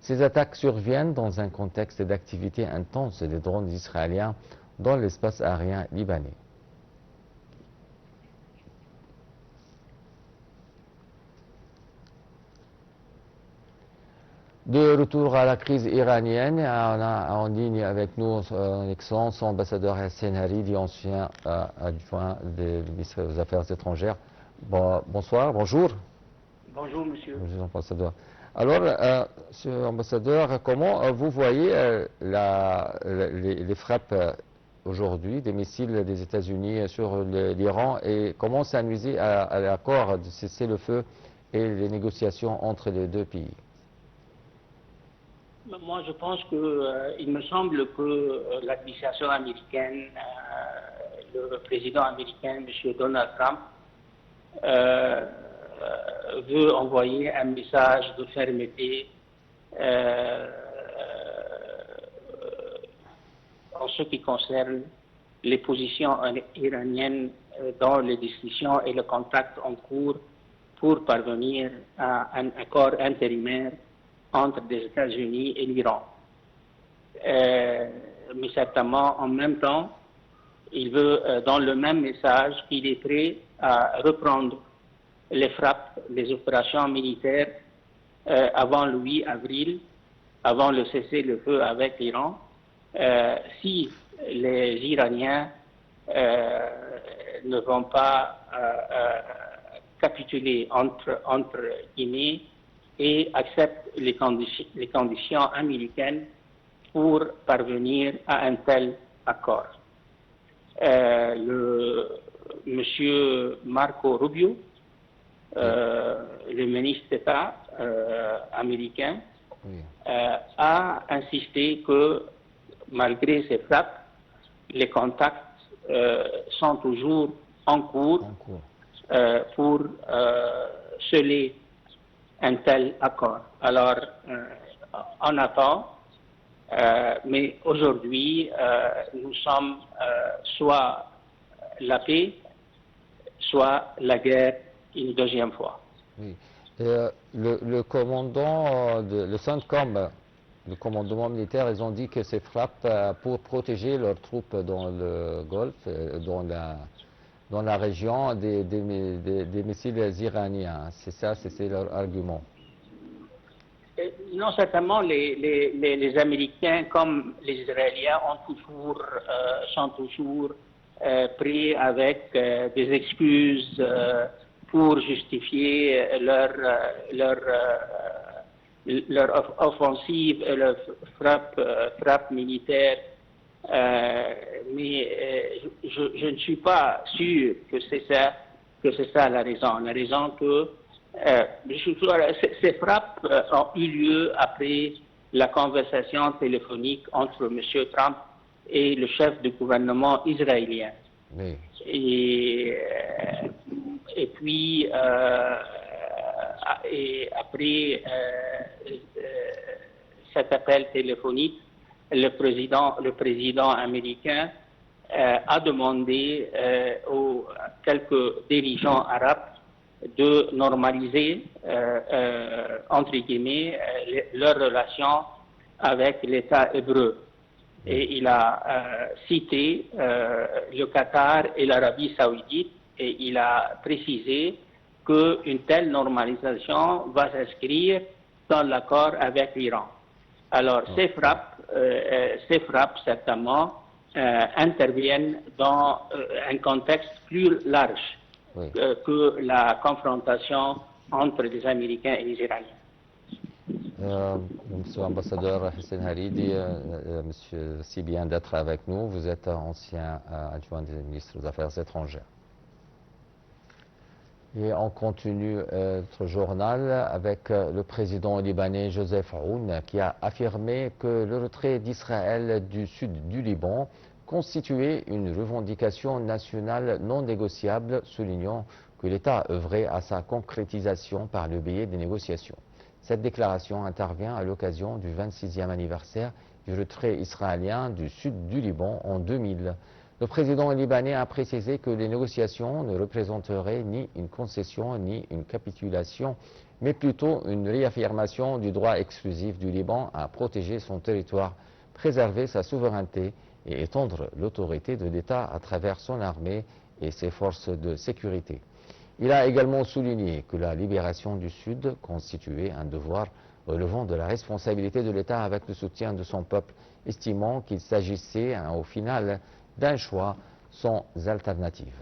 Ces attaques surviennent dans un contexte d'activité intense des drones israéliens dans l'espace aérien libanais. De retour à la crise iranienne, on a en ligne avec nous son Excellence ambassadeur Hassan Haridi, ancien adjoint du ministère des Affaires étrangères. Bonsoir, bonjour. Bonjour, monsieur. Bonjour, ambassadeur. Alors, monsieur l'ambassadeur, comment vous voyez les frappes aujourd'hui des missiles des États-Unis sur l'Iran et comment ça nuisait à l'accord de cessez-le-feu et les négociations entre les deux pays? Moi, je pense que il me semble que l'administration américaine, le président américain, M. Donald Trump, veut envoyer un message de fermeté en ce qui concerne les positions iraniennes dans les discussions et le contact en cours pour parvenir à un accord intérimaire entre les États-Unis et l'Iran. Mais certainement, en même temps, il veut, dans le même message, qu'il est prêt à reprendre les frappes, les opérations militaires avant le 8 avril, avant le cessez-le-feu avec l'Iran, si les Iraniens ne vont pas capituler entre guillemets et acceptent les conditions américaines pour parvenir à un tel accord. Monsieur Marco Rubio, le ministre d'État américain, a insisté que malgré ces frappes, les contacts sont toujours en cours pour sceller un tel accord. Alors, on attend, mais aujourd'hui, nous sommes soit la paix, soit la guerre une deuxième fois. Oui. Le commandant, le CENTCOM, le commandement militaire, ils ont dit que ces frappes pour protéger leurs troupes dans le Golfe, dans la région des missiles iraniens. C'est ça, c'est leur argument. Non, certainement, les Américains comme les Israéliens sont toujours pris avec des excuses pour justifier leur offensive et leur frappe militaire. Mais je ne suis pas sûr que c'est ça la raison. La raison que ces frappes ont eu lieu après la conversation téléphonique entre M. Trump et le chef du gouvernement israélien. Oui. Et puis, après cet appel téléphonique, le président américain a demandé aux quelques dirigeants arabes de normaliser, entre guillemets, leurs relations avec l'État hébreu. Et il a cité le Qatar et l'Arabie saoudite et il a précisé qu'une telle normalisation va s'inscrire dans l'accord avec l'Iran. Alors, ces frappes, certainement, interviennent dans un contexte plus large que la confrontation entre les Américains et les Iraniens. Monsieur l'ambassadeur Hassan Haridi, monsieur, si bien d'être avec nous. Vous êtes ancien adjoint du ministre des Affaires étrangères. Et on continue notre journal avec le président libanais Joseph Aoun qui a affirmé que le retrait d'Israël du sud du Liban constituait une revendication nationale non négociable, soulignant que l'État œuvrait à sa concrétisation par le biais des négociations. Cette déclaration intervient à l'occasion du 26e anniversaire du retrait israélien du sud du Liban en 2000. Le président libanais a précisé que les négociations ne représenteraient ni une concession ni une capitulation, mais plutôt une réaffirmation du droit exclusif du Liban à protéger son territoire, préserver sa souveraineté et étendre l'autorité de l'État à travers son armée et ses forces de sécurité. Il a également souligné que la libération du Sud constituait un devoir relevant de la responsabilité de l'État avec le soutien de son peuple, estimant qu'il s'agissait au final d'un choix sans alternative.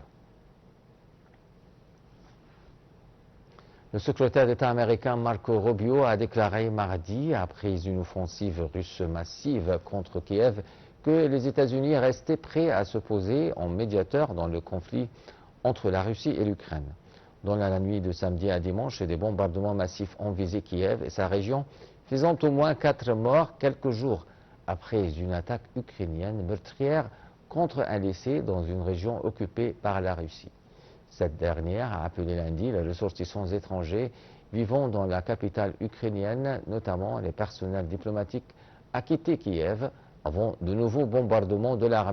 Le secrétaire d'État américain Marco Rubio a déclaré mardi, après une offensive russe massive contre Kiev, que les États-Unis restaient prêts à se poser en médiateur dans le conflit entre la Russie et l'Ukraine. Dans la nuit de samedi à dimanche, des bombardements massifs ont visé Kiev et sa région, faisant au moins 4 morts quelques jours après une attaque ukrainienne meurtrière contre un lycée dans une région occupée par la Russie. Cette dernière a appelé lundi les ressortissants étrangers vivant dans la capitale ukrainienne, notamment les personnels diplomatiques, à quitter Kiev avant de nouveaux bombardements de l'armée.